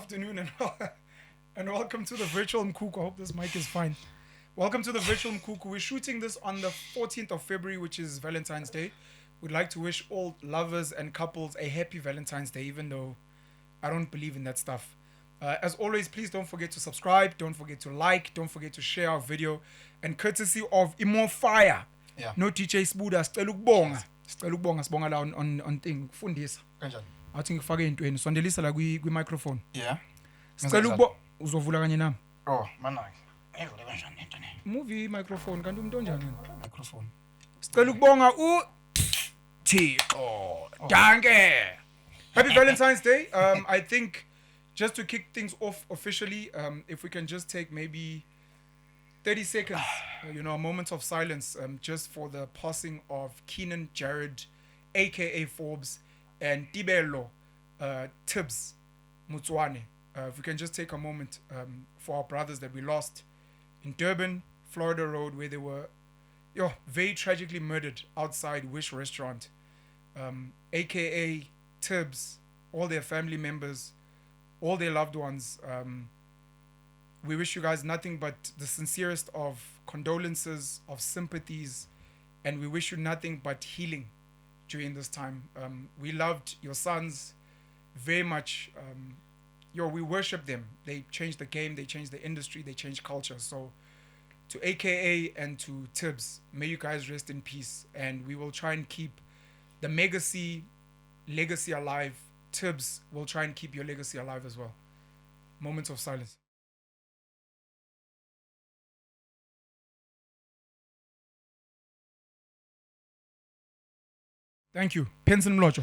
afternoon and welcome to the virtual Mkhukhu. I hope this mic is fine. Welcome to the virtual Mkhukhu. We're shooting this on the 14th of February, which is Valentine's Day. We'd like to wish all lovers and couples a happy Valentine's Day, even though I don't believe in that stuff. As always, please don't forget to subscribe, don't forget to like, don't forget to share our video. And courtesy of Imo Fire, no DJ Sbuda, sicela ukubonga sibonga la on thing fundisa. Kanjani? Athi ngifake intweni sondelisa la kwi microphone. Yeah. Sicela ukubonga uzovula kanye nami. Oh, manaki. Ayivule kanjani into ne? Move microphone kanti umuntu onjani? Microphone. Sicela ukubonga Thixo. Danke. Happy Valentine's Day. I think just to kick things off officially, if we can just take maybe 30 seconds, a moment of silence, just for the passing of Keenan Jared, aka Forbes, and Tibz, Mutswane. If we can just take a moment for our brothers that we lost in Durban, Florida Road, where they were very tragically murdered outside Wish Restaurant, aka Tibz, all their family members, all their loved ones. We wish you guys nothing but the sincerest of condolences, of sympathies, and we wish you nothing but healing during this time. We loved your sons very much. We worship them. They changed the game, they changed the industry, they changed culture. So to AKA and to Tibz, may you guys rest in peace, and we will try and keep the legacy alive. Tibz will try and keep your legacy alive as well. Moments of silence. Thank you. Penson Mlotshwa.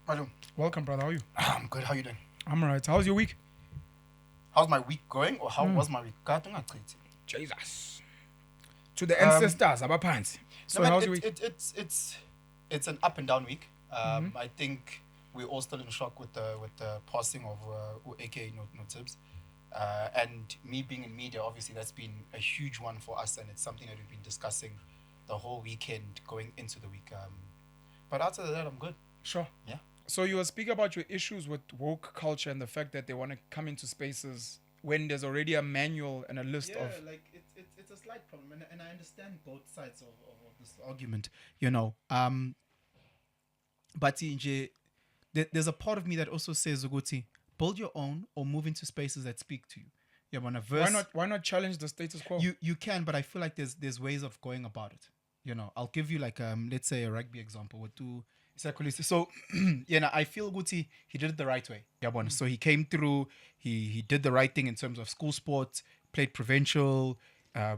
Hello. Welcome, brother. How are you? I'm good. How you doing? I'm alright. How's your week? How's my week going? Or how was my week? Jesus. To the ancestors, abaphansi. So how's your week? It's an up and down week. I think we're all still in shock with the passing of aka no Tibz. And me being in media, obviously that's been a huge one for us, and it's something that we've been discussing the whole weekend going into the week. But outside of that, I'm good. Sure. Yeah. So you were speaking about your issues with woke culture and the fact that they want to come into spaces when there's already a manual and a list of... Yeah, like it's a slight problem, and I understand both sides of this argument, But there's a part of me that also says, Uguti, build your own or move into spaces that speak to you. You want a verse. Why not challenge the status quo? You can, but I feel like there's ways of going about it. I'll give you like let's say a rugby example with two. So I feel Guti, he did it the right way. So he came through, he did the right thing in terms of school sports, played provincial,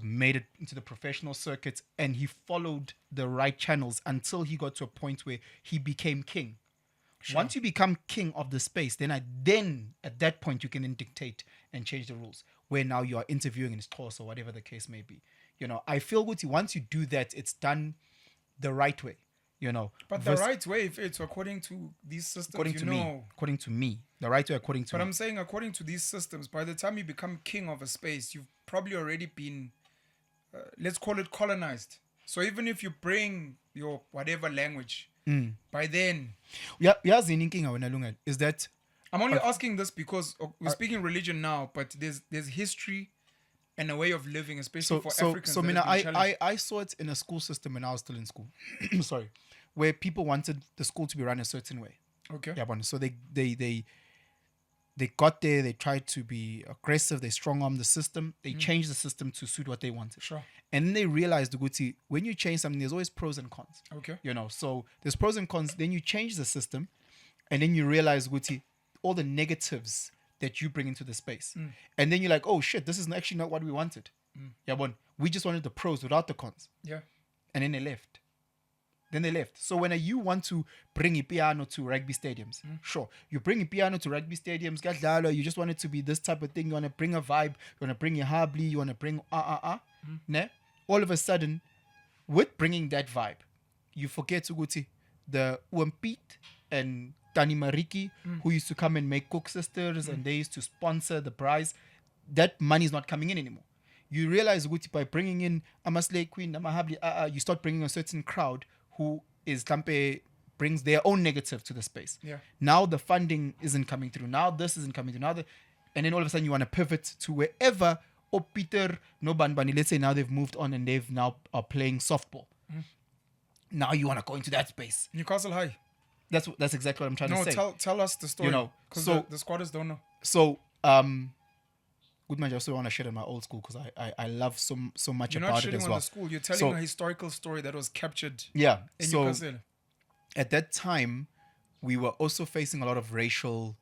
made it into the professional circuits, and he followed the right channels until he got to a point where he became king. Sure. Once you become king of the space, then at that point you can then dictate and change the rules. Where now you are interviewing in his course or whatever the case may be. I feel Guti, once you do that, it's done the right way. But the right way, if it's according to these systems, according to me, the right way according to me. But I'm saying according to these systems, by the time you become king of a space, you've probably already been, let's call it colonized. So even if you bring your whatever language, by then... is that... I'm only asking this because we're speaking religion now, but there's history and a way of living, especially for Africans. So I saw it in a school system when I was still in school. Sorry. Where people wanted the school to be run a certain way. Okay. Yeah, so they got there, they tried to be aggressive, they strong-armed the system, they changed the system to suit what they wanted. Sure. And then they realized, Guti, when you change something, there's always pros and cons. Okay. So there's pros and cons, then you change the system, and then you realize, Guti, all the negatives that you bring into the space. And then you're like, oh shit, this is actually not what we wanted. We just wanted the pros without the cons. Yeah. And then they left. So when you want to bring a piano to rugby stadiums, sure, you bring a piano to rugby stadiums, you just want it to be this type of thing, you want to bring a vibe, you want to bring a habli, you want to bring all of a sudden, with bringing that vibe, you forget Uguti, the Umpit and Tani Mariki, who used to come and make Cook Sisters, and they used to sponsor the prize. That money is not coming in anymore. You realize, Uguti, by bringing in Amaslay Queen, Amahabli, you start bringing a certain crowd who is brings their own negative to the space. Yeah. Now the funding isn't coming through. Now this isn't coming through. Now And then all of a sudden you want to pivot to wherever Peter, no Banbani, let's say now they've moved on and they've now are playing softball. Now you want to go into that space. Newcastle High. That's exactly what I'm trying to say. No, tell us the story. Because the squatters don't know. So, good man, I also want to share on my old school because I love so much about it as well. You're not shitting on the school. You're telling a historical story that was captured. Yeah. In so Newcastle. At that time, we were also facing a lot of racial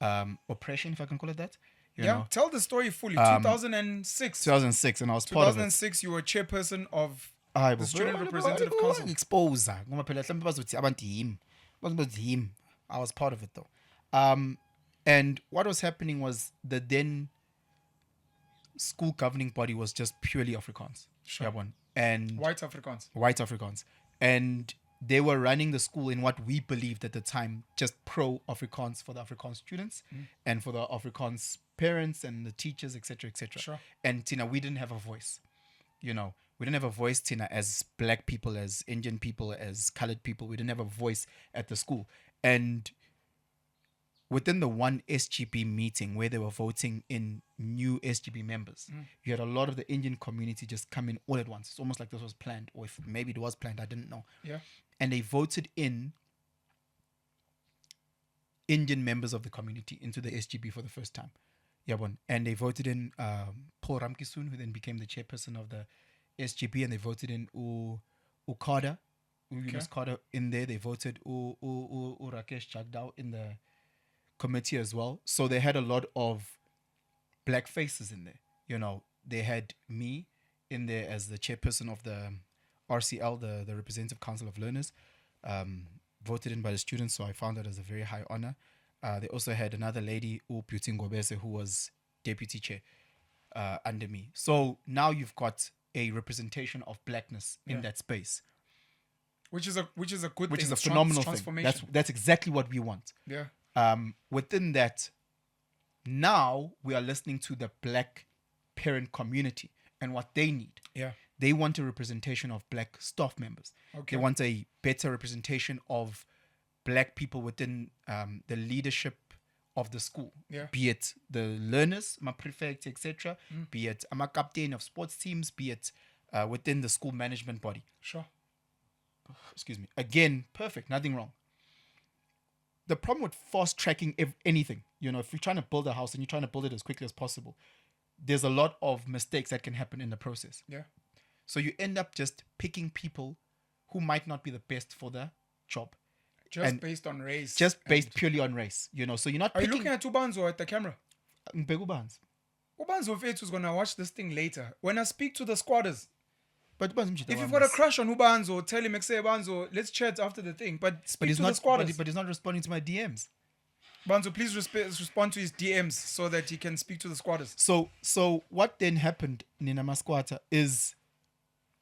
oppression, if I can call it that. You know? Tell the story fully. 2006. 2006, and I was part of it. 2006, you were chairperson of the Student Representative Council. Expose. I was part of it though. And what was happening was the then school governing body was just purely Afrikaans. Sure. And White Afrikaans. And they were running the school in what we believed at the time, just pro-Afrikaans for the Afrikaans students and for the Afrikaans parents and the teachers, etc., etc. Sure. And Tina, we didn't have a voice. We didn't have a voice, Tina, as black people, as Indian people, as colored people. We didn't have a voice at the school. And within the one SGB meeting where they were voting in new SGB members, you had a lot of the Indian community just come in all at once. It's almost like this was planned, or if maybe it was planned, I didn't know. Yeah. And they voted in Indian members of the community into the SGB for the first time. And they voted in Paul Ramkisoon, who then became the chairperson of the SGB, and they voted in Ukada, Yunus Carter in there. They voted Rakesh Jagdao in the committee as well. So they had a lot of black faces in there. They had me in there as the chairperson of the RCL, the Representative Council of Learners, voted in by the students. So I found that as a very high honor. They also had another lady, Beauty Ngobese, who was deputy chair under me. So now you've got a representation of blackness in that space. Which is a good thing. Which is a phenomenal thing. That's exactly what we want. Yeah. Within that, now we are listening to the black parent community and what they need. Yeah. They want a representation of black staff members. Okay. They want a better representation of black people within the leadership of the school. Yeah. Be it the learners, my prefect, etc. Be it I'm a captain of sports teams. Be it within the school management body. Sure. Excuse me. Again, perfect. Nothing wrong. The problem with fast tracking anything, if you're trying to build a house and you're trying to build it as quickly as possible, there's a lot of mistakes that can happen in the process. Yeah. So you end up just picking people who might not be the best for the job. Based on race. Just based purely on race, So you're not Are you looking at Ubanzo at the camera? Ubanzo who's going to watch this thing later. When I speak to the squatters, but if you've got a crush on Ubanzo, tell him, Ubanzo, let's chat after the thing. But speak to the squatters. But he's not responding to my DMs. Banzo, please respond to his DMs so that he can speak to the squatters. So what then happened, Nina Masquata, is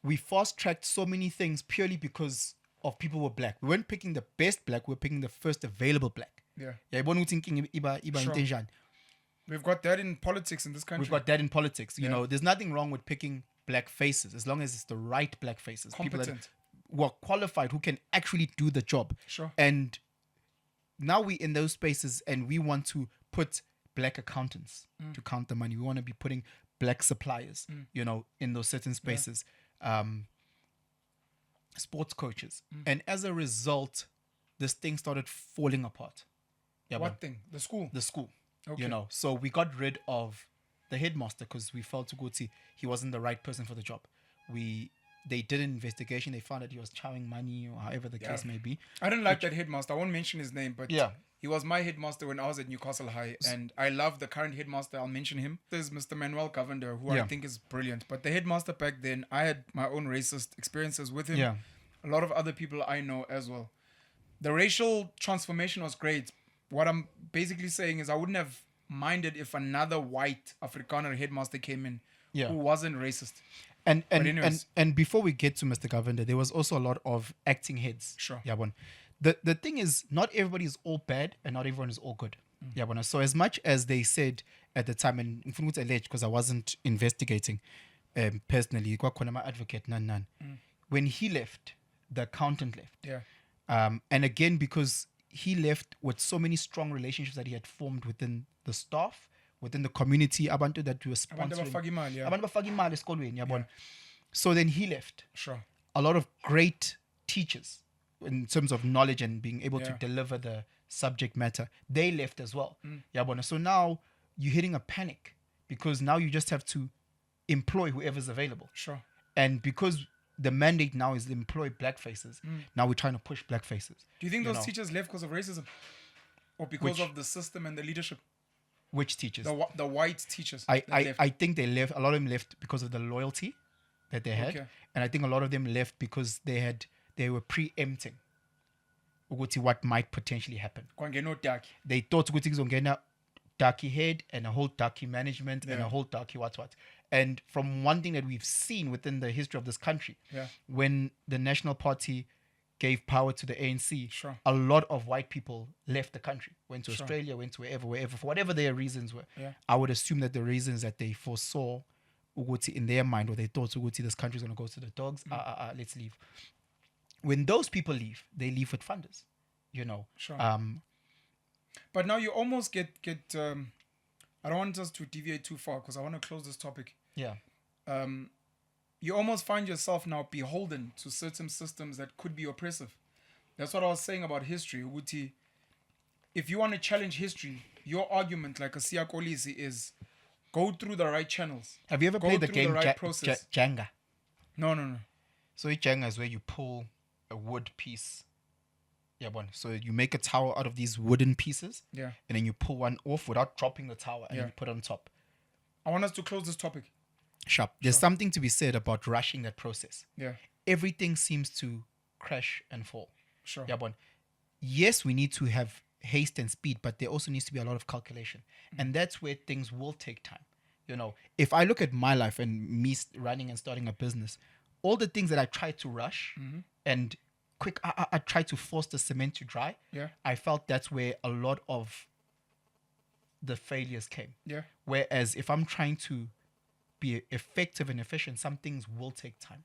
we fast-tracked so many things purely because of people who were black. We weren't picking the best black, we were picking the first available black. Yeah. Sure. We've got that in politics in this country. There's nothing wrong with picking black faces as long as it's the right black faces. Competent. People who are qualified, who can actually do the job. Sure. And now we're in those spaces and we want to put black accountants to count the money. We want to be putting black suppliers, in those certain spaces. Yeah. Sports coaches. And as a result, this thing started falling apart. Yeah, what thing? The school? The school. Okay. So we got rid of the headmaster because we felt he wasn't the right person for the job. They did an investigation. They found that he was chowing money or however the case may be. I didn't like that headmaster. I won't mention his name, but he was my headmaster when I was at Newcastle High. And I love the current headmaster. I'll mention him. There's Mr. Manuel Govender, who I think is brilliant. But the headmaster back then, I had my own racist experiences with him. Yeah. A lot of other people I know as well. The racial transformation was great. What I'm basically saying is I wouldn't have minded if another white Afrikaner headmaster came in who wasn't racist. And before we get to Mr. Govender, there was also a lot of acting heads. Sure. Yabon. The thing is, not everybody is all bad and not everyone is all good. Yabon. So as much as they said at the time, and because I wasn't investigating personally, my advocate, when he left, the accountant left. Yeah. And again, because he left with so many strong relationships that he had formed within the staff, within the community, abantu that were Abantu sponsoring. abafaka imali, yeah. Abantu abafaka imali esikolweni, yabona. So then he left. Sure. A lot of great teachers in terms of knowledge and being able to Yeah. deliver the subject matter, they left as well. Yabona. So now you're hitting a panic because now you just have to employ whoever's available. Sure. And because the mandate now is employ black faces, now we're trying to push black faces. Do you think You those know. teachers left because of racism? Or because Which- of the system and the leadership? Which teachers? The white teachers. I, that I, left. I think they left. A lot of them left because of the loyalty that they had, Okay. and I think a lot of them left because they were preempting ukuthi what might potentially happen. Kwangeno Daki. They thought ukuthi kuzongena darky head and a whole darky management and a Yeah. whole darky what. And from one thing that we've seen within the history of this country, Yeah. when the National Party gave power to the ANC, Sure. a lot of white people left the country, went to Sure. Australia, went to wherever, for whatever their reasons were. Yeah. I would assume that the reasons that they foresaw ukuthi in their mind, or they thought ukuthi this country is going to go to the dogs, let's leave. When those people leave, they leave with funders, you know. Sure. But now you almost get I don't want us to deviate too far because I want to close this topic. Yeah. You almost find yourself now beholden to certain systems that could be oppressive. That's what I was saying about history. Uti, if you want to challenge history, your argument, like a Siyakolisi, is go through the right channels. Have you ever Go played the through the game right process. Jenga? No. So Jenga is where you pull a wood piece. Yeah, one. So you make a tower out of these wooden pieces, Yeah. and then you pull one off without dropping the tower, and Yeah. then you put it on top. I want us to close this topic. Sharp. There's something to be said about rushing that process. Yeah. Everything seems to crash and fall. Sure. Yeah, but yes, we need to have haste and speed, but there also needs to be a lot of calculation. And that's where things will take time. You know, if I look at my life and me running and starting a business, all the things that I tried to rush and quick, I tried to force the cement to dry. Yeah. I felt that's where a lot of the failures came. Yeah. Whereas if I'm trying to be effective and efficient, some things will take time.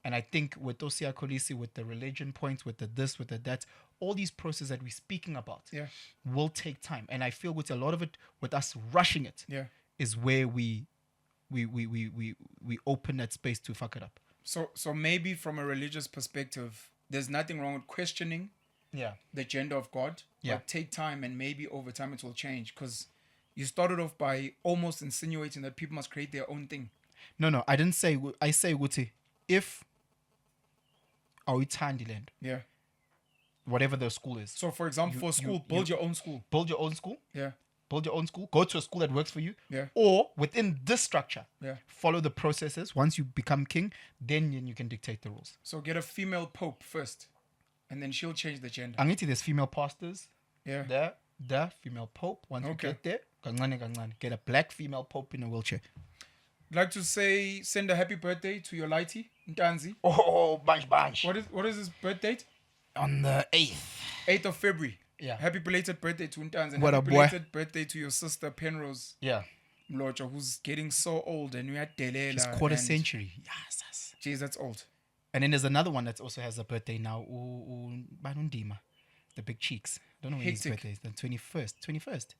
And I think with Osia Kolisi, with the religion points, with the this, with the that, all these processes that we're speaking about Yeah. will take time. And I feel with a lot of it, with us rushing it, Yeah. is where we open that space to fuck it up. So maybe from a religious perspective, there's nothing wrong with questioning Yeah. the gender of God. Yeah. But take time, and maybe over time it will change. Because you started off by almost insinuating that people must create their own thing. No, I didn't say, I say, Guti, if land, Yeah. whatever the school is, So, for example, for school, build your own school. build your own school. Yeah. Build your own school. Go to a school that works for you. Yeah. Or within this structure, Yeah. follow the processes. Once you become king, then you can dictate the rules. So get a female pope first, and then she'll change the gender. Angiti, there's female pastors. Yeah. The female pope. Once Okay. you get there, kancane, get a black female pope in a wheelchair. I'd like to send a happy birthday to your lighty, Ntanzi. Oh, bunch. What is his birth date? On the 8th. 8th of February. Yeah. Happy belated birthday to Ntanzi, and What happy a boy. belated birthday to your sister Penrose Yeah. Mlotshwa, who's getting so old, and we are delela. It's quarter century. Yes. Jeez, that's old. And then there's another one that also has a birthday now. Banundima. The big cheeks. I don't know when his Hectic. birthday is. The 21st.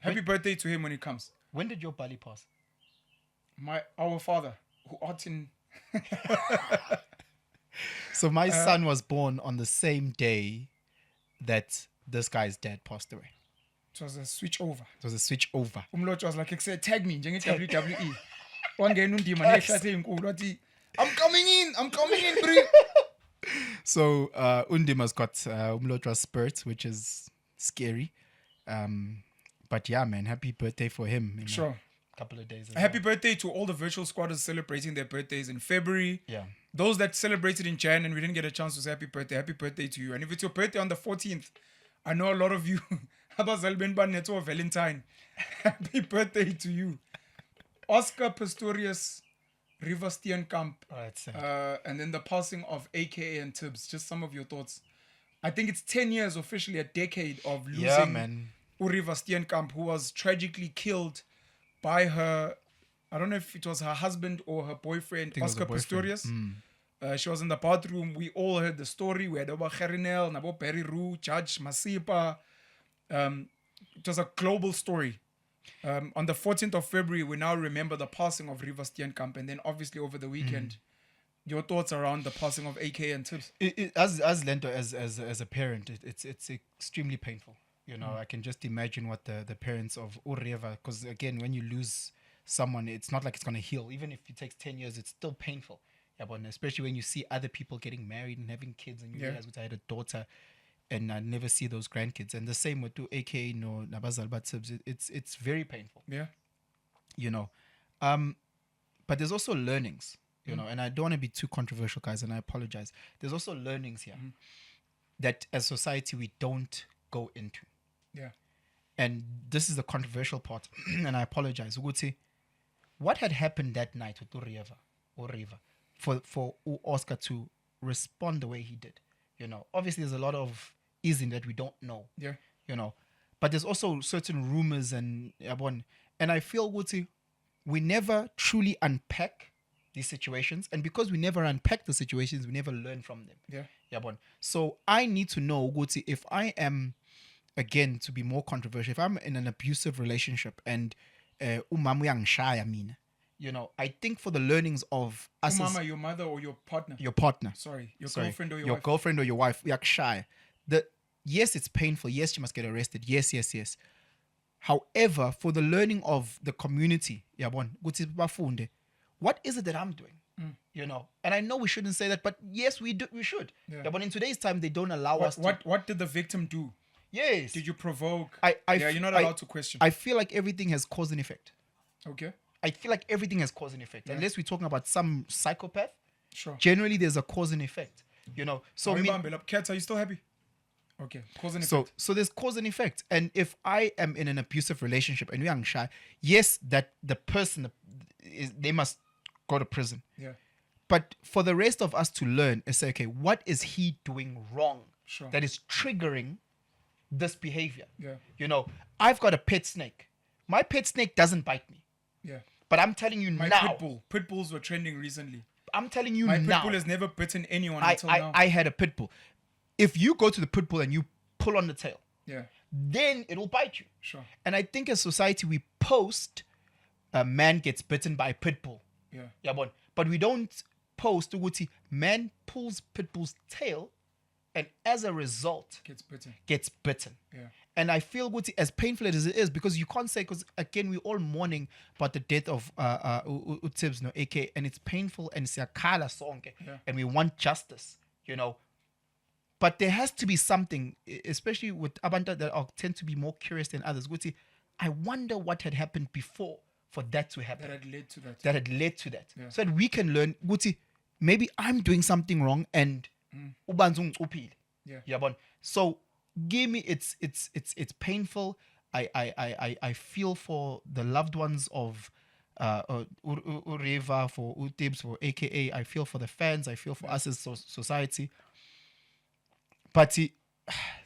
Happy birthday to him when he comes. When did your Bali pass? Our father, who art in. So my son was born on the same day that this guy's dad passed away. It was a switch over. It was a switch over. Mlotshwa was like, tag me, WWE. Wangena undima nehlathi enkulu wathi, I'm coming in, bro. So Undima's got Mlotshwa's spirit, which is scary. But yeah, man, happy birthday for him. You know, Sure. couple of days. Happy birthday to all the virtual squatters celebrating their birthdays in February. Yeah. Those that celebrated in Jan and we didn't get a chance to say happy birthday to you. And if it's your birthday on the 14th, I know a lot of you. Neto Valentine. Happy birthday to you. Oscar Pistorius, River Steenkamp, Oh, that's sad. and then the passing of AKA and Tibz. Just some of your thoughts. I think it's 10 years, officially a decade of losing Yeah, man. River Steenkamp, who was tragically killed by her, I don't know if it was her husband or her boyfriend, think it was Oscar the boyfriend. Pistorius. She was in the bathroom. We all heard the story. We had Oba Gerinel, Nabo Perry Roo, Judge Masipa. It was a global story. On the 14th of February, we now remember the passing of River Steenkamp, and then obviously over the weekend, your thoughts around the passing of AK and Tibz? As Lento, as a parent, it's extremely painful. You know, I can just imagine what the parents of Ureva, because again, when you lose someone, it's not like it's gonna heal. Even if it takes 10 years, it's still painful. Yeah, but especially when you see other people getting married and having kids, and you realize, which I had a daughter, and I never see those grandkids. And the same with AK, Nabazal Tibz. It's very painful. Yeah. You know, but there's also learnings. You know, and I don't want to be too controversial, guys, and I apologize. There's also learnings here that as society we don't go into. Yeah. And this is the controversial part, and I apologize. Uguti, what had happened that night with Riva for Oscar to respond the way he did? You know, obviously there's a lot of ism that we don't know. Yeah. You know, but there's also certain rumors and I feel Uguti, we never truly unpack these situations, and because we never unpack the situations, we never learn from them. Yeah. So I need to know, Guti, if I am, again, to be more controversial, if I'm in an abusive relationship and you know, I think for the learnings of us, Mama, your mother or your partner? Your partner. Sorry, girlfriend or your wife? Girlfriend or your wife. Yes, it's painful. Yes, you must get arrested. Yes. However, for the learning of the community, what is it that I'm doing? You know, and I know we shouldn't say that, but yes, we should. Yeah, but in today's time, they don't allow us to. What did the victim do? Yes. Did you provoke? You're not allowed to question. I feel like everything has cause and effect. Okay. I feel like everything has cause and effect. Unless we're talking about some psychopath. Sure. Generally, there's a cause and effect. You know, so Cats, are you still happy? Okay, cause and effect. So there's cause and effect, and if I am in an abusive relationship and we are shy, yes, that the person they must go to prison. Yeah. But for the rest of us to learn and say, okay, what is he doing wrong that is triggering this behavior? Yeah. You know, I've got a pet snake. My pet snake doesn't bite me. Yeah. But I'm telling you my now. Pit bulls were trending recently. I'm telling you now. My pit bull has never bitten anyone until now. I had a pit bull. If you go to the pit bull and you pull on the tail, then it will bite you. Sure. And I think as society we post a man gets bitten by a pit bull. Yeah. But we don't post Uguti, man pulls pit bull's tail and as a result gets bitten. Yeah. And I feel Uguti, as painful as it is, because you can't say, because again we're all mourning about the death of Tibz, AK, and it's painful and it's a kala song, and we want justice, you know. But there has to be something, especially with Abanta that tend to be more curious than others. Guti, I wonder what had happened before for that to happen. That had led to that. Yeah. So that we can learn, Guti, maybe I'm doing something wrong and ubanzung upil. Yeah. So give me it's painful. I feel for the loved ones of Ureva, for Tibz, for AKA. I feel for the fans. I feel for us as society. But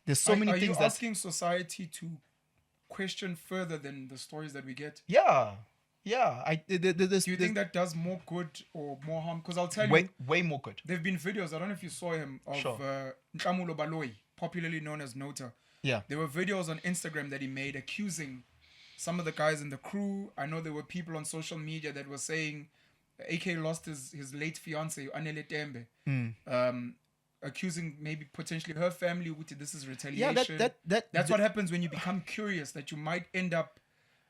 there's so many things. Are you asking society to question further than the stories that we get? Yeah. Do you think that does more good or more harm? Because I'll tell you, way more good. There've been videos. I don't know if you saw him of Ntamulo Baloi, popularly known as Nota. Yeah. There were videos on Instagram that he made accusing some of the guys in the crew. I know there were people on social media that were saying AK lost his late fiance Anele Tembe. Accusing maybe potentially her family. This is retaliation. Yeah, that's what happens when you become curious, that you might end up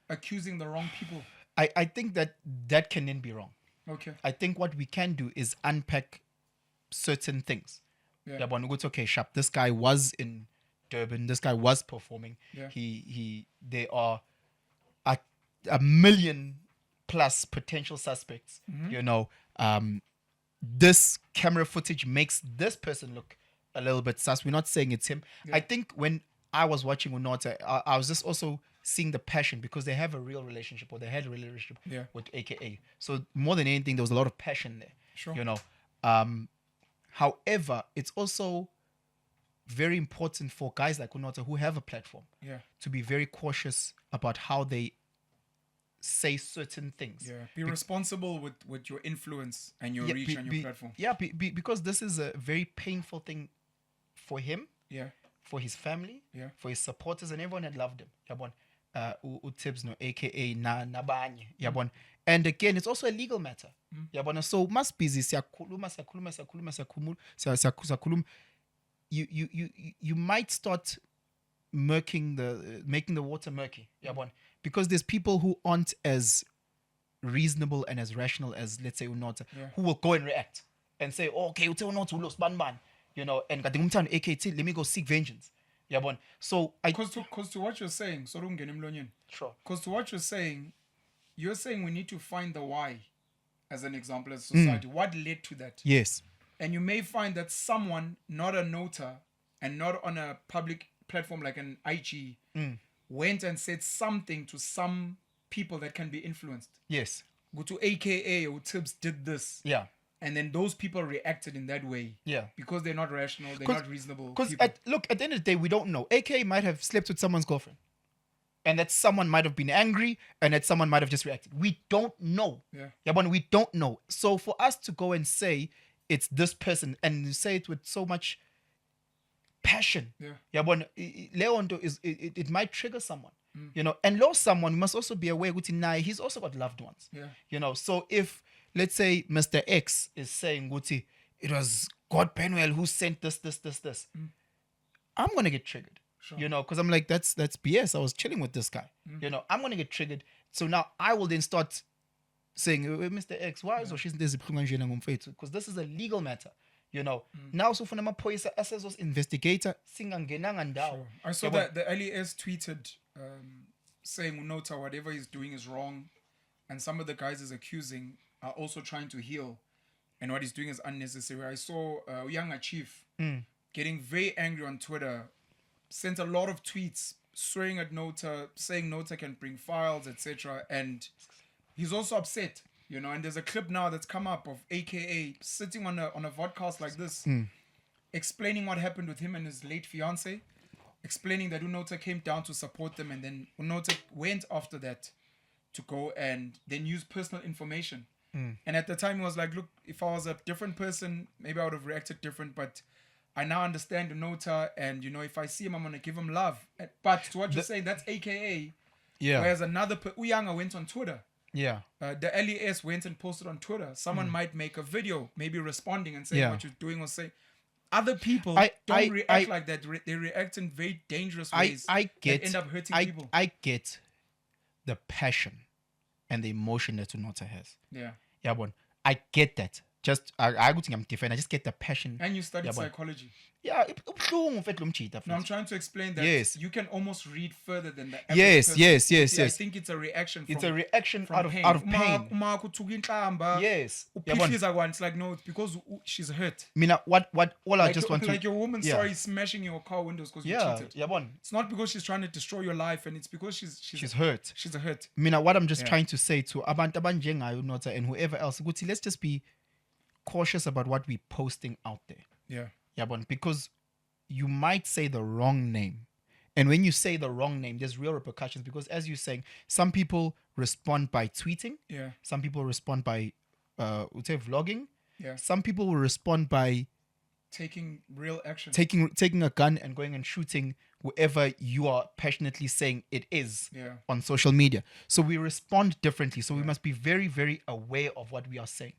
accusing the wrong people. I think that can then be wrong. Okay. I think what we can do is unpack certain things. Yeah. Okay, sharp. This guy was in Durban. This guy was performing. Yeah. There are a million plus potential suspects. You know, this camera footage makes this person look a little bit sus. We're not saying it's him. Yeah. I think when I was watching Unota, I was just also seeing the passion, because they have a real relationship, or they had a real relationship with AKA. So more than anything, there was a lot of passion there. Sure. You know. However, it's also very important for guys like Unota who have a platform to be very cautious about how they say certain things. Yeah, be responsible with your influence and your reach and your platform. Yeah, because this is a very painful thing for him. Yeah. For his family. Yeah. For his supporters and everyone that loved him. Tibz no aka nabanye yabona. And again, it's also a legal matter yabona. So must busy siyakhuluma. You might start making the water murky yabona, because there's people who aren't as reasonable and as rational as, let's say, Unota, who will go and react and say, oh, okay, Unota lost ban, you know, and let me go seek vengeance. Yabon. So because to what you're saying, sure. Because to what you're saying we need to find the why as an example as society. What led to that? Yes. And you may find that someone, not a nota and not on a public platform like an IG, went and said something to some people that can be influenced. Yes. Go to AKA or Tibz did this. Yeah. And then those people reacted in that way. Yeah. Because they're not rational, they're not reasonable. Because at the end of the day, we don't know. AKA might have slept with someone's girlfriend. And that someone might have been angry, and that someone might have just reacted. We don't know. Yeah, but we don't know. So for us to go and say it's this person and say it with so much passion, but Leondo it might trigger someone. You know, and lost someone, we must also be aware Guti he's also got loved ones. You know, so if let's say Mr. X is saying Guti, it was God Penwell who sent this. I'm gonna get triggered. Sure. You know, because I'm like, that's BS. I was chilling with this guy. You know, I'm gonna get triggered. So now I will then start saying, Mr. X, why is she's because this is a legal matter. You know, now so for the police as investigator, sure. I saw that the LES tweeted saying Unota, whatever he's doing is wrong, and some of the guys he's accusing are also trying to heal, and what he's doing is unnecessary. I saw Younger Chief getting very angry on Twitter, sent a lot of tweets swearing at Nota, saying Nota can bring files, etc. And he's also upset, you know. And there's a clip now that's come up of AKA sitting on a vodcast like this, explaining what happened with him and his late fiance, explaining that Unota came down to support them, and then Unota went after that to go and then use personal information. And at the time he was like, look, if I was a different person, maybe I would have reacted different, but I now understand Unota, and you know, if I see him, I'm gonna give him love. But to what you're saying, that's AKA. Yeah. Whereas another Uyanga went on Twitter. Yeah. The LES went and posted on Twitter. Someone might make a video, maybe responding and saying what you're doing, or say. Other people don't react like that. They react in very dangerous ways. I get. That end up hurting people. I get the passion and the emotion that Unota has. Yeah. Yeah, but I get that. Just I would think I'm different. I just get the passion. And you studied psychology. Yeah, no, I'm trying to explain that you can almost read further than the average person. Yes. I think it's a reaction. It's a reaction out of pain. Yes. It's like, no, it's because she's hurt. All I just want to... Like your woman sorry smashing your car windows because you cheated. It's not because she's trying to destroy your life, and it's because she's hurt. She's hurt. What I'm just trying to say to Abantu Abanjenga and whoever else, let's just be cautious about what we're posting out there. Because you might say the wrong name, and when you say the wrong name, there's real repercussions. Because as you're saying, some people respond by tweeting. Some people respond by vlogging. Some people will respond by taking real action, taking a gun and going and shooting whoever you are passionately saying it is on social media. So we respond differently. So we must be very, very aware of what we are saying.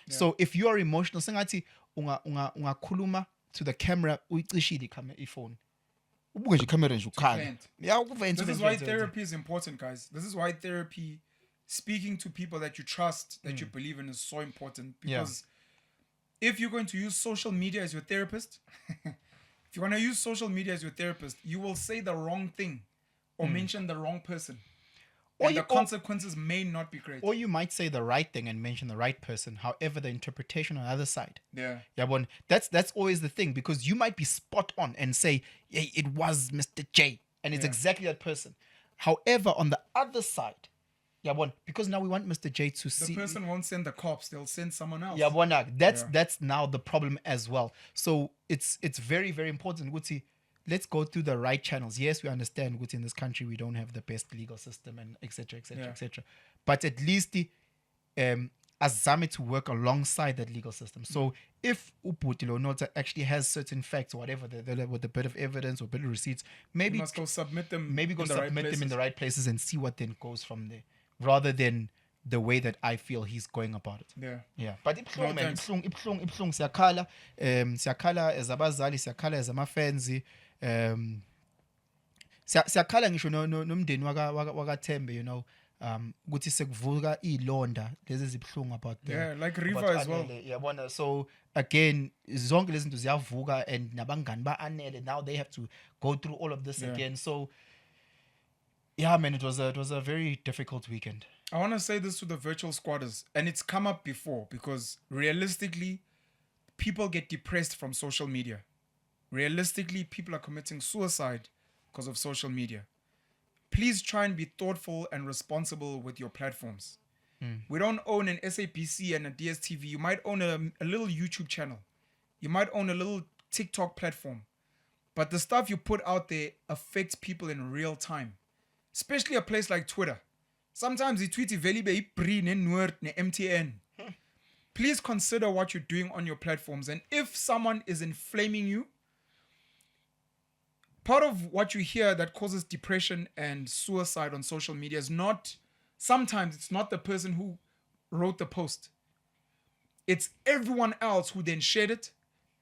So if you are emotional, sengathi ungakhuluma to the camera, uyicishile iphone. This is why therapy is important, guys. This is why therapy, speaking to people that you trust, that you believe in, is so important. Because if you're going to use social media as your therapist, if you want to use social media as your therapist, you will say the wrong thing or mention the wrong person. And the consequences may not be great. Or you might say the right thing and mention the right person. However, the interpretation on the other side. That's always the thing, because you might be spot on and say, hey, it was Mr. J, and it's exactly that person. However, on the other side, because now we want Mr. J to see. The person won't send the cops; they'll send someone else. That's now the problem as well. So it's very, very important, Guti. Let's go through the right channels. Yes, we understand in this country we don't have the best legal system and etc. But at least azame to work alongside that legal system. So if Ubhuti Lonota actually has certain facts or whatever, with a bit of evidence or a bit of receipts, maybe You must go submit them. maybe go in the right submit them in places. the right places and see what then goes from there, rather than the way that I feel he's going about it. Yeah. But ibhlungu man, ibhlungu siyakhala as abazali, siyakhala as ama-fans, siyakhala ngisho nomndeni wakaThembe, you know, ukuthi sekuvuka iy'londa lezi zibhlungu about like Riva about as well. Anele, yabona. So again, zonke lezi zinto ziyavuka, and nabangani ba-Anele now they have to go through all of this again. So yeah, man, it was a very difficult weekend. I want to say this to the virtual squatters, and it's come up before, because realistically, people get depressed from social media. Realistically, people are committing suicide because of social media. Please try and be thoughtful and responsible with your platforms. We don't own an SABC and a DSTV. You might own a little YouTube channel. You might own a little TikTok platform. But the stuff you put out there affects people in real time. Especially a place like Twitter. Sometimes you tweet very MTN. Please consider what you're doing on your platforms. And if someone is inflaming you, part of what you hear that causes depression and suicide on social media is not, sometimes it's not the person who wrote the post. It's everyone else who then shared it,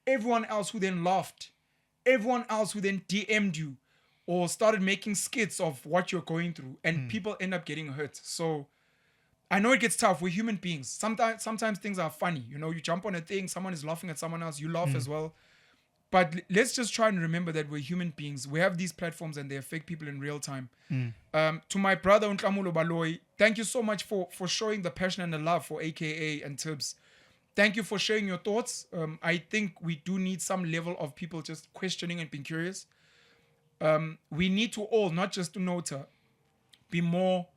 everyone else who then laughed, everyone else who then DM'd you or started making skits of what you're going through, and people end up getting hurt. So I know it gets tough. We're human beings. Sometimes things are funny. You know, you jump on a thing, someone is laughing at someone else, you laugh as well. But let's just try and remember that we're human beings. We have these platforms and they affect people in real time. To my brother Unklamulo Baloy, thank you so much for showing the passion and the love for AKA and Tibz. Thank you for sharing your thoughts. I think we do need some level of people just questioning and being curious. We need to all, not just to Nota, be more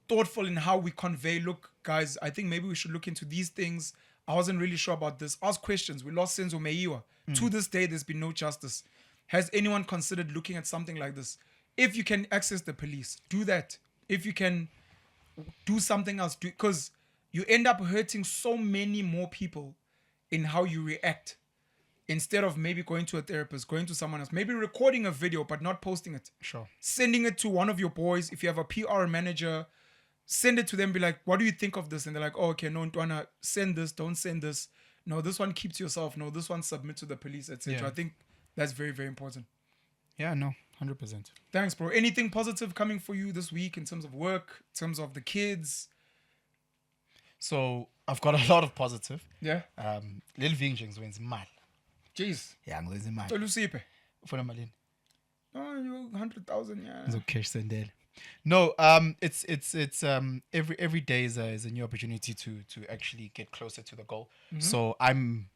thoughtful in how we convey. Look, guys, I think maybe we should look into these things. I wasn't really sure about this. Ask questions. We lost Senzo Meiwa. To this day, there's been no justice. Has anyone considered looking at something like this? If you can access the police, do that. If you can do something else, because you end up hurting so many more people in how you react. Instead of maybe going to a therapist, going to someone else, maybe recording a video but not posting it. Sure. Sending it to one of your boys. If you have a PR manager, send it to them. Be like, what do you think of this? And they're like, oh, okay, no, Ntwana, send this. Don't send this. No, this one keep to yourself. No, this one submit to the police, etc. Yeah. I think that's very, very important. Yeah, no, 100%. Thanks, bro. Anything positive coming for you this week in terms of work, in terms of the kids? So I've got a lot of positive. Yeah. Little Vingjings wins mal. Jeez. Yeah, I'm losing mal. Tolu Sipe. For a million. Oh, you 100,000, yeah. So cash sendel. No, it's every day is a new opportunity to actually get closer to the goal. So I'm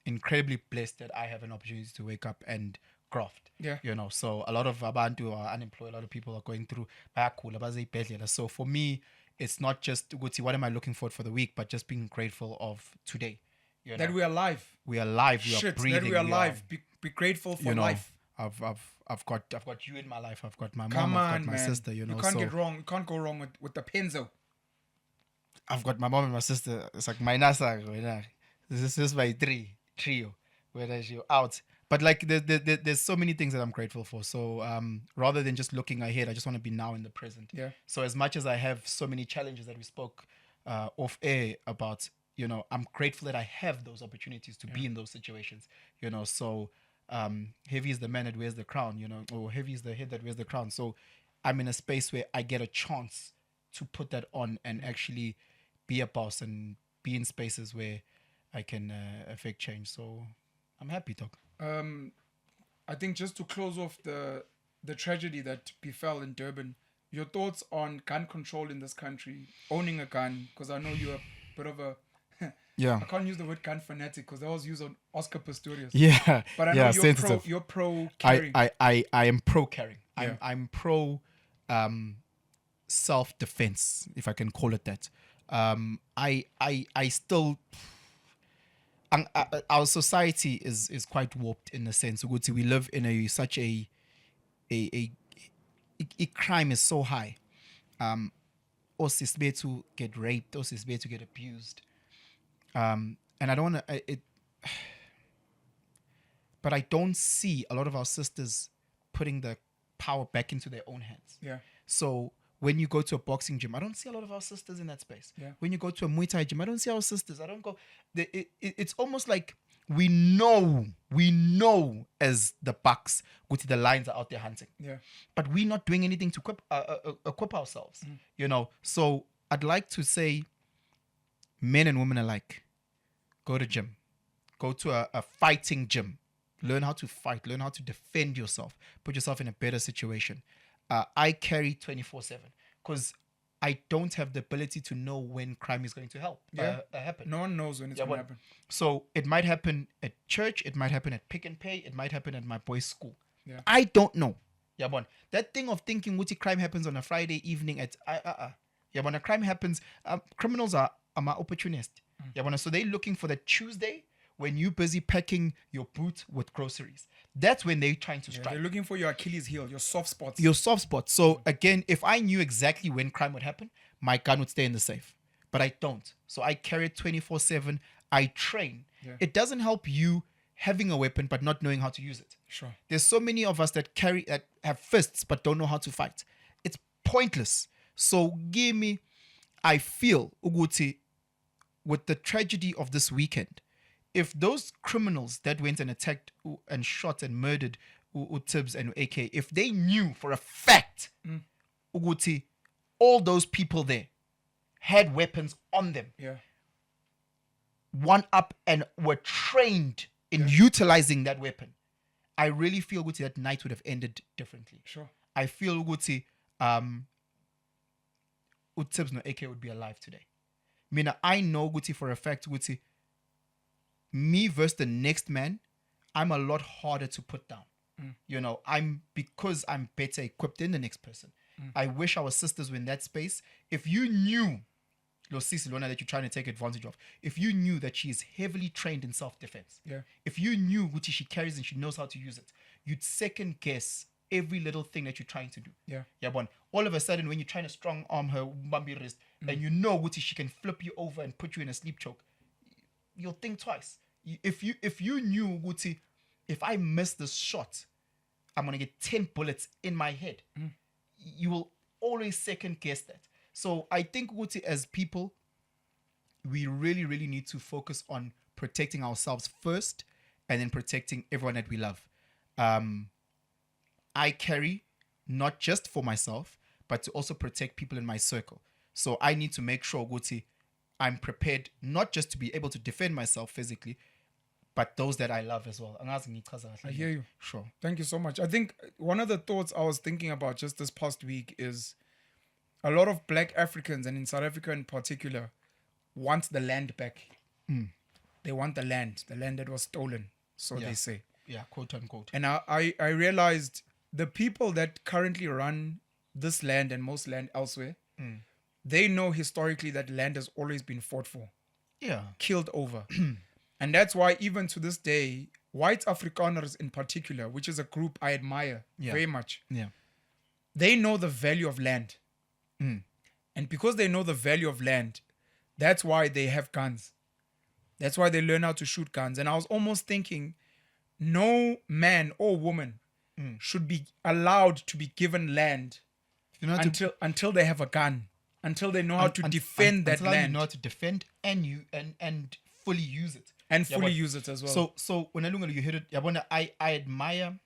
incredibly blessed that I have an opportunity to wake up and graft. Yeah. You know, so a lot of abantu are unemployed, a lot of people are going through bayakhula. So for me, it's not just what am I looking for the week, but just being grateful of today. You know? That we are alive. We are alive. We are breathing. That we are alive. Be grateful for life. I've got you in my life. I've got my Come mom. on, I've got my man. sister. You know, you can't get wrong. You can't go wrong with the Penson. I've got my mom and my sister. It's like my nasa. This is my trio. Whereas you're out. But like there's so many things that I'm grateful for. So rather than just looking ahead, I just want to be now in the present. Yeah. So as much as I have so many challenges that we spoke off air about, you know, I'm grateful that I have those opportunities to be in those situations. You know, so heavy is the man that wears the crown, you know, or heavy is the head that wears the crown. So I'm in a space where I get a chance to put that on and actually be a boss and be in spaces where I can affect change. So I'm happy, Doc. I think just to close off the tragedy that befell in Durban, your thoughts on gun control in this country, owning a gun, because I know you're a bit of a I can't use the word gun fanatic because that was used on Oscar Pistorius. Yeah, but I know you're pro carrying. I am pro carrying. Yeah. I'm pro self defense, if I can call it that. I still. Our society is quite warped in a sense. We live in such a crime is so high. osisi to get raped, osisi to get abused. And I don't want to it, but I don't see a lot of our sisters putting the power back into their own hands. Yeah. So when you go to a boxing gym, I don't see a lot of our sisters in that space. Yeah. When you go to a Muay Thai gym, I don't see our sisters. I don't go. It's almost like we know as the bucks, the lions are out there hunting. Yeah. But we're not doing anything to equip ourselves. You know. So I'd like to say, men and women alike, go to gym, go to a fighting gym. Learn how to fight. Learn how to defend yourself. Put yourself in a better situation. I carry 24/7 because I don't have the ability to know when crime is going to happen. No one knows when it's going to happen. So it might happen at church. It might happen at Pick and Pay. It might happen at my boys' school. Yeah. I don't know. Yabon. That thing of thinking crime happens on a Friday evening at Yabon, a crime happens. Criminals are my opportunist. Yabon. So they're looking for the Tuesday when you're busy packing your boot with groceries. That's when they're trying to strike. They're looking for your Achilles heel, your soft spots. Your soft spots. So again, if I knew exactly when crime would happen, my gun would stay in the safe. But I don't. So I carry it 24/7. I train. Yeah. It doesn't help you having a weapon but not knowing how to use it. Sure. There's so many of us that have fists but don't know how to fight. It's pointless. So I feel Uguti, with the tragedy of this weekend, if those criminals that went and attacked and shot and murdered Tibz and AK, if they knew for a fact, Uguti, all those people there had weapons on them, one up and were trained in utilizing that weapon, I really feel Uguti that night would have ended differently. Sure. I feel Uguti, Tibz no AK would be alive today. I know Uguti for a fact, Uguti, me versus the next man, I'm a lot harder to put down. You know, because I'm better equipped than the next person. I wish our sisters were in that space. If you knew, Losisi Lona, that you're trying to take advantage of, if you knew that she is heavily trained in self-defense, if you knew what she carries and she knows how to use it, you'd second guess every little thing that you're trying to do. All of a sudden, when you're trying to strong arm her Mbambi wrist, and you know what she can flip you over and put you in a sleep choke, you'll think twice. If you knew, Guti, if I miss this shot, I'm gonna get 10 bullets in my head. You will always second guess that. So I think, Guti, as people, we really, really need to focus on protecting ourselves first, and then protecting everyone that we love. I carry not just for myself, but to also protect people in my circle. So I need to make sure, Guti, I'm prepared not just to be able to defend myself physically, but those that I love as well. I hear you. Sure. Thank you so much. I think one of the thoughts I was thinking about just this past week is a lot of Black Africans, and in South Africa in particular, want the land back. They want the land that was stolen, so they say. Yeah, quote unquote. And I realized the people that currently run this land and most land elsewhere, they know historically that land has always been fought for, killed over. And that's why even to this day, white Afrikaners in particular, which is a group I admire very much, they know the value of land. And because they know the value of land, that's why they have guns. That's why they learn how to shoot guns. And I was almost thinking, no man or woman should be allowed to be given land until they have a gun, until they know how to defend that land. You know how to defend and fully use it. And fully use it as well. So when you hit it, I admire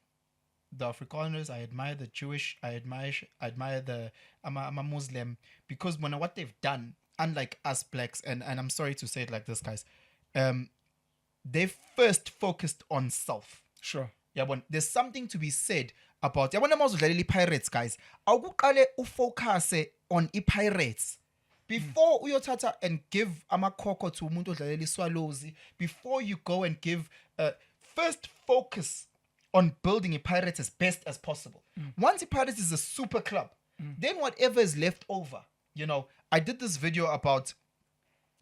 the Afrikaners, I admire the Jewish, I admire the I'm a Muslim, because what they've done, unlike us blacks, and I'm sorry to say it like this, guys, they've first focused on self. Sure. There's something to be said about pirates, guys. Awuqale ufocus on pirates. Before uyothatha and give amakoko to umuntu odlalela iswalozi, before you go and give, first focus on building a pirate as best as possible. Once a pirate is a super club, then whatever is left over, I did this video about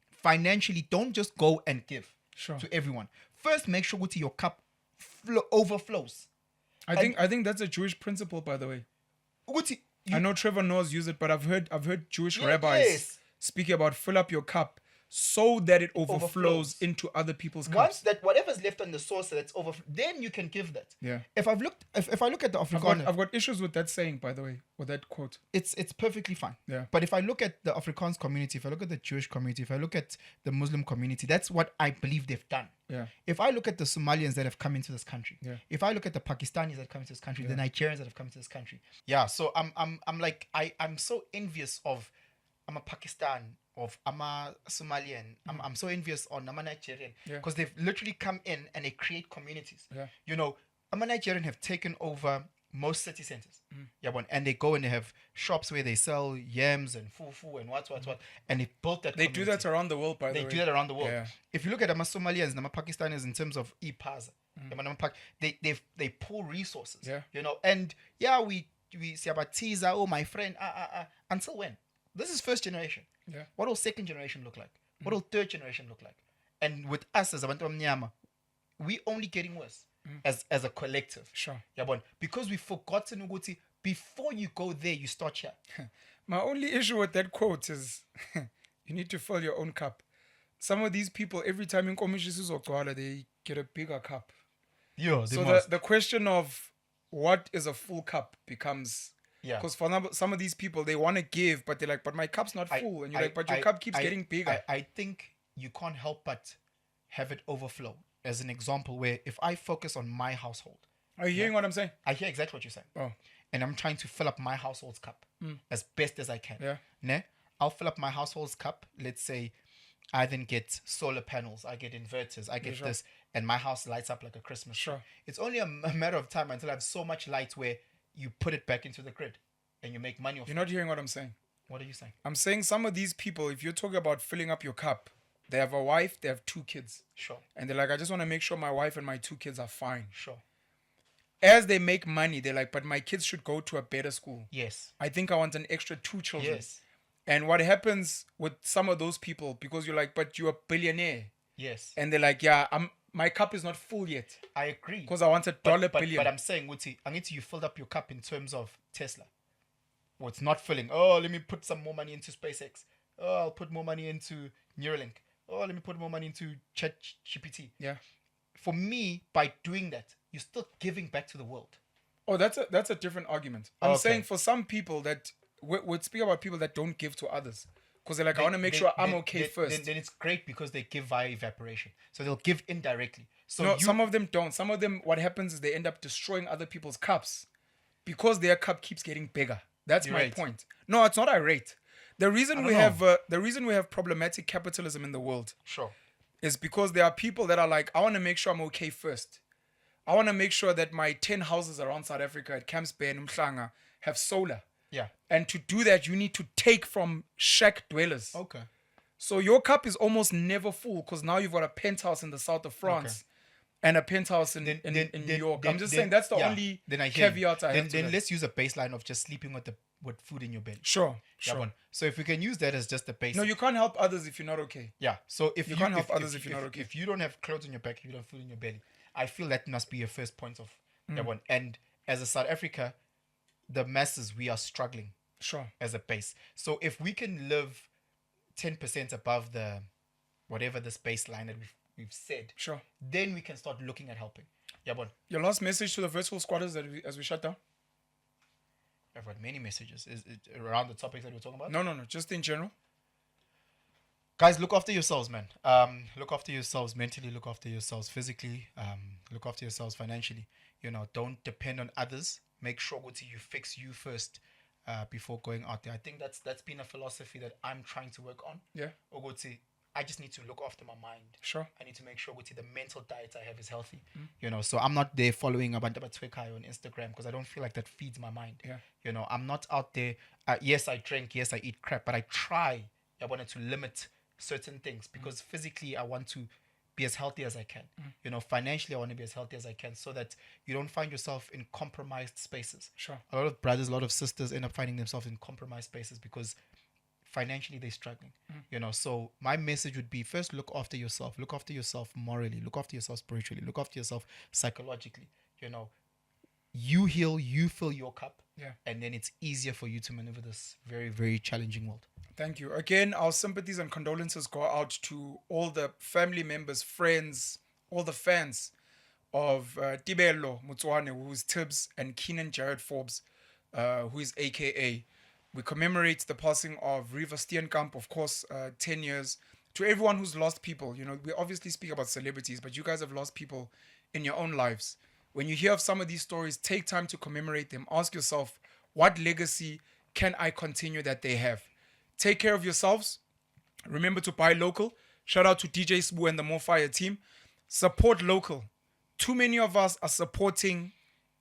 financially, don't just go and give to everyone. First, make sure your cup overflows. I think that's a Jewish principle, by the way. I know Trevor Noah's use it, but I've heard Jewish rabbis yes. speaking about fill up your cup so that it overflows overflows. into other people's Once cups. that whatever's left on the saucer that's over, then you can give that. Yeah. If I look at the Afrikaner, I've got issues with that saying, by the way, or that quote. it's perfectly fine. Yeah. But if I look at the Afrikaans community, if I look at the Jewish community, if I look at the Muslim community, that's what I believe they've done. Yeah. If I look at the Somalians that have come into this country, Yeah. if I look at the Pakistanis that have come into this country, Yeah. the Nigerians that have come into this country, yeah. So I'm so envious of I'm a Pakistan, I'm a Somalian, I'm so envious on I'm a Nigerian Yeah. because they've literally come in and they create communities. Yeah. You know, I'm a Nigerian have taken over most city centers. And they go and they have shops where they sell yams and fufu and what, and they built that. They do that around the world, by the way. They do that around the world. Yeah. If you look at the Somalians and the Pakistanis in terms of e-paza, they pull resources. Yeah. You know, and yeah, we see about Tibz, oh my friend, until when? This is first generation. Yeah. What will second generation look like? What will third generation look like? And with us as Abantu Mnyama, we only getting worse as a collective. Sure. Yabon, because we've forgotten Uguti, before you go there, you start here. My only issue with that quote is you need to fill your own cup. Some of these people, every time in Komishisus or Koala, they get a bigger cup. Yo, So the question of what is a full cup becomes... Yeah. Because for some of these people, they want to give, but they're like, but my cup's not full. And you're like, but your cup keeps getting bigger. I think you can't help but have it overflow. As an example, where if I focus on my household. Are you hearing what I'm saying? I hear exactly what you're saying. Oh. And I'm trying to fill up my household's cup as best as I can. Yeah. Ne? I'll fill up my household's cup. Let's say I then get solar panels, I get inverters, I get this, and my house lights up like a Christmas tree. Sure. It's only a matter of time until I have so much light where you put it back into the grid and you make money off it. You're not hearing what I'm saying. What are you saying? I'm saying some of these people, if you're talking about filling up your cup, they have a wife, they have 2 kids. Sure. And they're like, I just want to make sure my wife and my 2 kids are fine. Sure. As they make money, they're like, but my kids should go to a better school. Yes. I think I want an extra 2 children. Yes. And what happens with some of those people, because you're like, but you're a billionaire. Yes. And they're like, yeah, my cup is not full yet. I agree. Because I want a dollar billion. But I'm saying, Wuti, I need you filled up your cup in terms of Tesla. Well, it's not filling. Oh, let me put some more money into SpaceX. Oh, I'll put more money into Neuralink. Oh, let me put more money into ChatGPT. Yeah. For me, by doing that, you're still giving back to the world. Oh, that's a different argument. I'm saying for some people that we'd speak about people that don't give to others. Because they're like, I want to make sure I'm okay first. Then it's great because they give via evaporation. So they'll give indirectly. So no, some of them don't. Some of them, what happens is they end up destroying other people's cups because their cup keeps getting bigger. That's my point. No, it's not irate. The reason we have problematic capitalism in the world is because there are people that are like, I want to make sure I'm okay first. I want to make sure that my 10 houses around South Africa at Camps Bay and Mlotshwa have solar. Yeah. And to do that, you need to take from shack dwellers. Okay. So your cup is almost never full because now you've got a penthouse in the south of France and a penthouse in New York. I'm just saying that's the only caveat I have to Then that. let's use a baseline of just sleeping with food in your belly. Sure. So if we can use that as just the base. No, you can't help others if you're not okay. Yeah. So if you can't help others if you're not okay. If you don't have clothes on your back, if you don't have food in your belly, I feel that must be your first point of that one. And as a South Africa, the masses, we are struggling. Sure. As a base. So if we can live 10% above the whatever this baseline that we've said, then we can start looking at helping. Yeah, but your last message to the virtual squatters as we shut down? I've got many messages. Is it around the topics that we're talking about? No. Just in general. Guys, look after yourselves, man. Look after yourselves mentally, look after yourselves physically, look after yourselves financially. You know, don't depend on others. Make sure you fix you first. Before going out there. I think that's been a philosophy that I'm trying to work on. Yeah. I just need to look after my mind. Sure. I need to make sure the mental diet I have is healthy. You know, so I'm not there following Abantu Batwekai on Instagram because I don't feel like that feeds my mind. Yeah. You know, I'm not out there. Yes, I drink. Yes, I eat crap. But I try. I wanted to limit certain things because physically I want to be as healthy as I can. You know, financially I want to be as healthy as I can so that you don't find yourself in compromised spaces. Sure. A lot of brothers, a lot of sisters end up finding themselves in compromised spaces because financially they're struggling. You know, so my message would be first look after yourself morally, look after yourself spiritually, look after yourself psychologically. You know, you heal, you fill your cup, Yeah. and then it's easier for you to maneuver this very, very challenging world. Thank you. Again, our sympathies and condolences go out to all the family members, friends, all the fans of Tibelo Mutswane, who's Tibz, and Keenan Jared Forbes, who is AKA. We commemorate the passing of Riva Steenkamp, of course, 10 years. To everyone who's lost people, we obviously speak about celebrities, but you guys have lost people in your own lives. When you hear of some of these stories, take time to commemorate them. Ask yourself, what legacy can I continue that they have? Take care of yourselves. Remember to buy local. Shout out to DJ Sbu and the More Fire team. Support local. Too many of us are supporting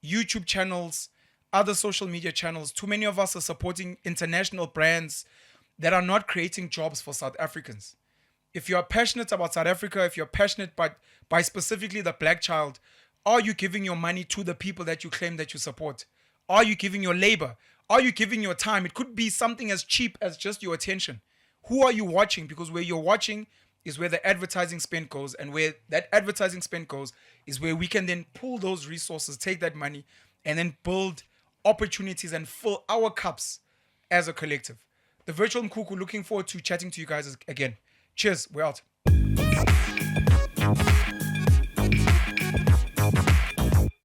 YouTube channels, other social media channels. Too many of us are supporting international brands that are not creating jobs for South Africans. If you are passionate about South Africa, if you're passionate by specifically the black child, are you giving your money to the people that you claim that you support? Are you giving your labor? Are you giving your time? It could be something as cheap as just your attention. Who are you watching? Because where you're watching is where the advertising spend goes, and where that advertising spend goes is where we can then pull those resources, take that money, and then build opportunities and fill our cups as a collective. The virtual Mkhukhu, looking forward to chatting to you guys again. Cheers, we're out.